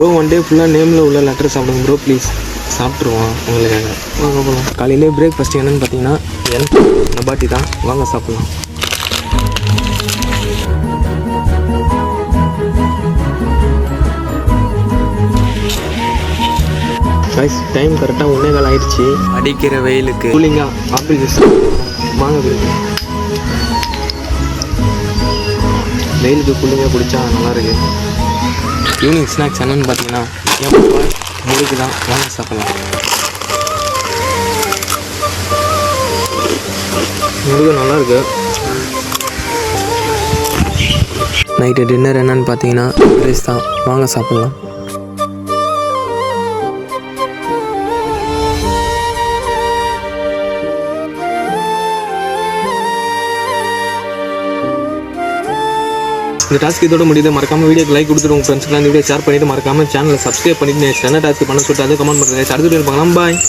Bro one day ஃபுல்லாக நேமில் உள்ள லெட்டர் சாப்பிடுங்க ப்ரோ ப்ளீஸ். சாப்பிட்ருவோம் உங்களுக்காக. வாங்க போகலாம். காலையிலே பிரேக்ஃபாஸ்ட் என்னென்னு பார்த்தீங்கன்னா நபாட்டி தான். வாங்க சாப்பிட்லாம். டைம் கரெக்டாக 1:15 ஆயிடுச்சு. அடிக்கிற வெயிலுக்கு கூலிங்காக ஆப்பிள் ஜூஸ் வாங்க ப்ரோ. வெயிலுக்கு கூலிங்காக குடித்தா நல்லாயிருக்கு. ஈவினிங் ஸ்நாக்ஸ் என்னென்னு பார்த்தீங்கன்னா முறுக்கு தான். வாங்க சாப்பிட்லாம். முறுக்கு நல்லாயிருக்கு. நைட்டு டின்னர் என்னென்னு பார்த்தீங்கன்னா ரைஸ் தான். வாங்க சாப்பிட்லாம். இந்த டாஸ்க் இதோட முடியுது. மறக்காம வீடியோக்கு லைக் கொடுத்துட்டு உங்கள் ஃப்ரெண்ட்ஸ்க்குலாம் இந்த வீடியோ ஷேர் பண்ணிட்டு மறக்காம சேனலை சப்ஸ்கிரைப் பண்ணிட்டு என்ன டாஸ்க் பண்ண சொல்லிட்டு அதை கமெண்ட் பண்ணுறேன். அடுத்த வீடியோ பார்க்கலாம். பாய்.